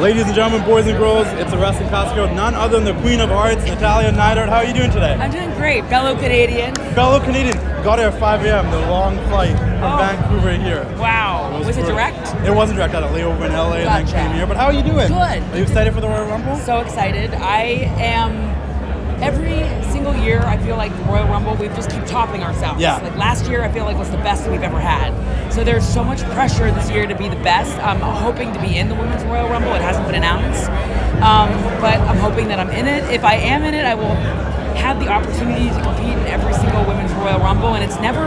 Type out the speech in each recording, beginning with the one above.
Ladies and gentlemen, boys and girls, it's a wrestling Costco, none other than the Queen of Hearts, Natalya Neidhart. How are you doing today? I'm doing great. Fellow Canadian. Fellow Canadian. Got here at 5 a.m., the long flight from Vancouver here. Wow. Was it direct? It wasn't direct. I had a layover in LA and then came here. But how are you doing? Good. Are you excited for the Royal Rumble? So excited. I am. Every single year, I feel like the Royal Rumble, we just keep topping ourselves. Yeah. Like last year, I feel like was the best we've ever had. So there's so much pressure this year to be the best. I'm hoping to be in the Women's Royal Rumble. It hasn't been announced. But I'm hoping that I'm in it. If I am in it, I will have the opportunity to compete in every single Women's Royal Rumble, and it's never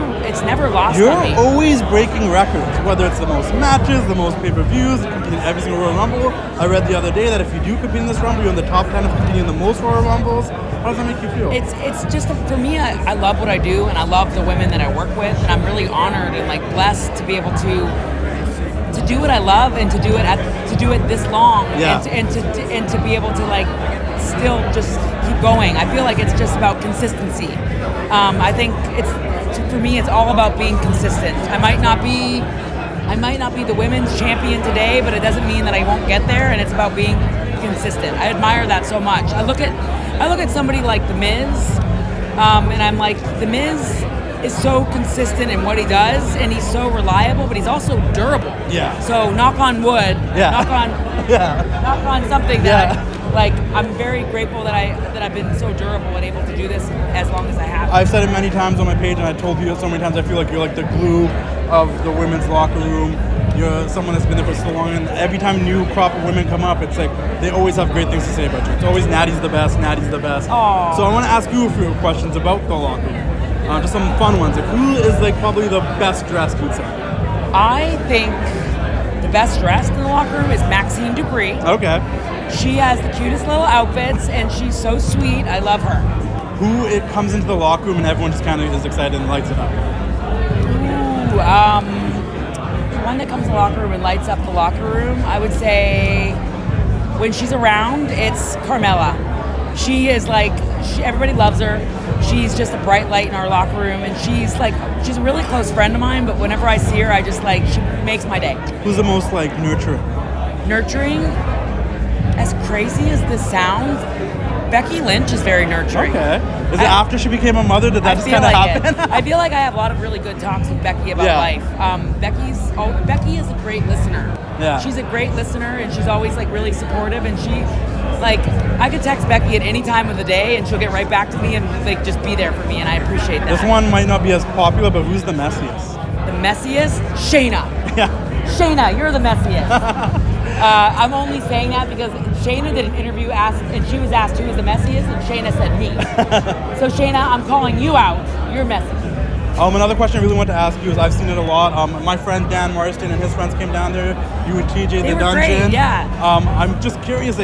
lost on me. You're always breaking records, whether it's the most matches, the most pay-per-views, competing in every single Royal Rumble. I read the other day that if you do compete in this Rumble, you're in the top 10 of competing in the most Royal Rumbles. How does that make you feel? It's just, for me, I love what I do, and I love the women that I work with, and I'm really honored and blessed to be able to do what I love and to do it this long, and to be able to still just keep going. I feel like it's just about consistency. I think for me it's all about being consistent. I might not be the women's champion today, but it doesn't mean that I won't get there, and it's about being consistent. I admire that so much. I look at somebody like The Miz, and I'm like, The Miz is so consistent in what he does, and he's so reliable, but he's also durable. Yeah. So knock on wood. Yeah. Knock on something that I'm very grateful that I've been so durable and able to do this as long as I have. I've said it many times on my page, and I told you so many times, I feel like you're like the glue of the women's locker room. You're someone that's been there for so long, and every time new crop of women come up, it's like they always have great things to say about you. It's always Natty's the best. Aww. So I want to ask you a few questions about the locker room. Just some fun ones. Who is probably the best dressed, you'd say? I think the best dressed in the locker room is Maxine Dupree. Okay. She has the cutest little outfits, and she's so sweet. I love her. Who it comes into the locker room and everyone just kind of is excited and lights it up? Ooh, the one that comes to the locker room and lights up the locker room, I would say when she's around, it's Carmella. She is everybody loves her. She's just a bright light in our locker room, and she's a really close friend of mine, but whenever I see her, I just she makes my day. Who's the most nurturing? Nurturing? As crazy as this sounds, Becky Lynch is very nurturing. Okay. Is it after she became a mother? Did that just kind of happen? I feel like I have a lot of really good talks with Becky about life. Becky is a great listener. Yeah. She's a great listener, and she's always really supportive, and she I could text Becky at any time of the day, and she'll get right back to me and just be there for me, and I appreciate that. This one might not be as popular, but who's the messiest? The messiest? Shayna. Yeah. Shayna, you're the messiest. I'm only saying that because Shayna did an interview and she was asked who was the messiest, and Shayna said me. So Shayna, I'm calling you out. You're messy. Another question I really want to ask you is, I've seen it a lot. My friend Dan Marston and his friends came down there. You and TJ, they the were dungeon. Great, yeah. I'm just curious,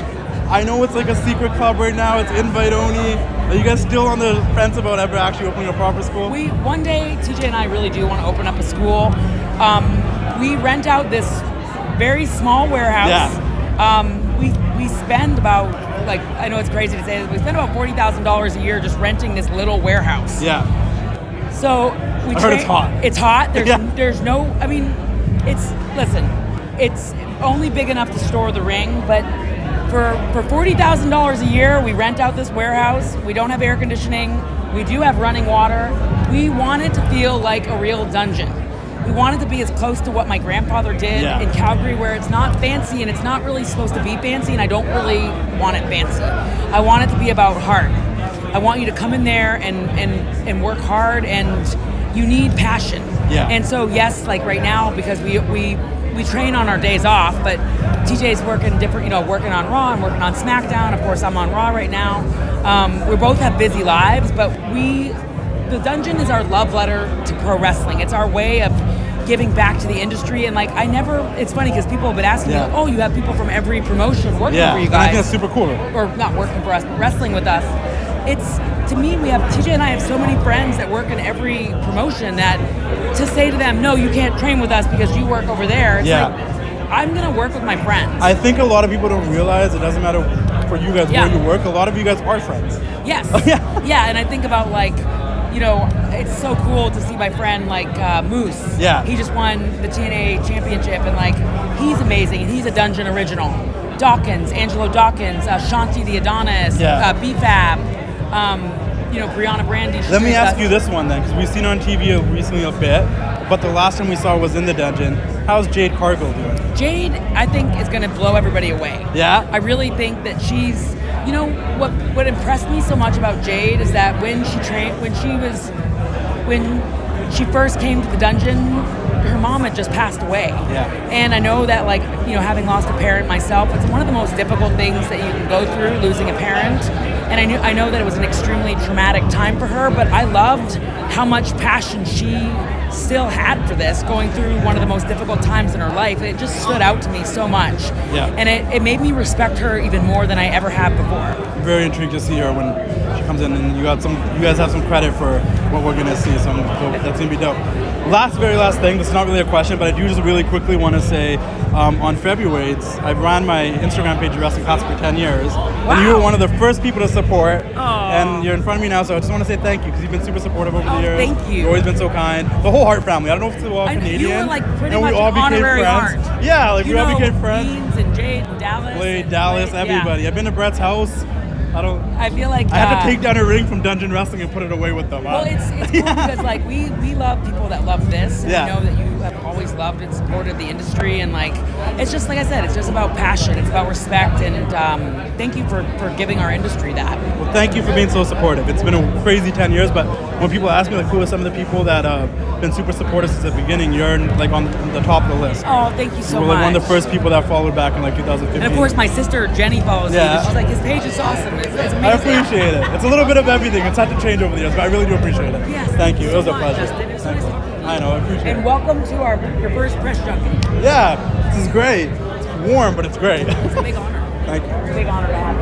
I know it's a secret club right now. It's invite only. Are you guys still on the fence about ever actually opening a proper school? One day, TJ and I really do want to open up a school. We rent out this very small warehouse. Yeah. We spend about I know it's crazy to say this, we spend about $40,000 a year just renting this little warehouse. Yeah. So we I heard it's hot. It's hot. There's no. I mean, it's only big enough to store the ring, but for $40,000 a year, we rent out this warehouse. We don't have air conditioning. We do have running water. We want it to feel like a real dungeon. We want it to be as close to what my grandfather did in Calgary, where it's not fancy and it's not really supposed to be fancy, and I don't really want it fancy. I want it to be about heart. I want you to come in there and work hard, and you need passion. Yeah. And so yes, right now, because we train on our days off, but TJ's working different, working on Raw and working on SmackDown. Of course, I'm on Raw right now. We both have busy lives, but the dungeon is our love letter to pro wrestling. It's our way of giving back to the industry, and it's funny because people have been asking me, you have people from every promotion working for you guys. I think that's super cool. Or not working for us, but wrestling with us. To me, TJ and I have so many friends that work in every promotion that to say to them, no, you can't train with us because you work over there. It's I'm going to work with my friends. I think a lot of people don't realize it doesn't matter for you guys where you work. A lot of you guys are friends. Yes. Yeah, and I think about it's so cool to see my friend Moose. Yeah. He just won the TNA championship, and he's amazing, and he's a Dungeon original. Dawkins, Angelo Dawkins, Shanti the Adonis, B-Fab, Brianna Brandy. Let me ask you this one then, because we've seen her on TV recently a bit, but the last time we saw her was in the dungeon. How's Jade Cargill doing? Jade, I think, is going to blow everybody away. Yeah? I really think that she's, what impressed me so much about Jade is that when she first came to the dungeon, her mom had just passed away. Yeah. And I know that, having lost a parent myself, it's one of the most difficult things that you can go through, losing a parent. And I know that it was an extremely traumatic time for her, but I loved how much passion she still had for this, going through one of the most difficult times in her life. It just stood out to me so much. Yeah. And it made me respect her even more than I ever have before. I'm very intrigued to see her when she comes in, and you guys have some credit for what we're gonna see, so that's gonna be dope. Very last thing, this is not really a question, but I do just really quickly want to say, on February, I ran my Instagram page, Wrestling Classic, for 10 years, Wow. and you were one of the first people to support, Aww. and you're in front of me now, so I just want to say thank you, because you've been super supportive over the years. Thank you. You've always been so kind. The whole Hart family, I don't know if it's all Canadian. You were pretty and much we all an became honorary friends. Hart. Yeah, we all became friends. Beans and Jade and Dallas. Blade, Dallas, everybody. Yeah. I've been to Brett's house. I feel like I had to take down a ring from Dungeon Wrestling and put it away with them. Well, it's cool because we love people that love this. And Yeah. I know that you have always loved and supported the industry, and it's just like I said, it's just about passion, it's about respect, and thank you for giving our industry that. Well, thank you for being so supportive. It's been a crazy 10 years, but when people ask me who are some of the people that have been super supportive since the beginning, you're on the top of the list. Oh, thank you so you were much. one of the first people that followed back in 2015. And of course, my sister Jenny follows you. She's like, his page is awesome. It's amazing. I appreciate it. It's a little bit of everything. It's had to change over the years, but I really do appreciate it. Yes, thank you. It was a so much, pleasure. Justin. It was so nice talking to you. I know. I appreciate it. And welcome to your first press junket. Yeah, this is great. It's warm, but it's great. It's a big honor. Thank you. It's a big honor to have you.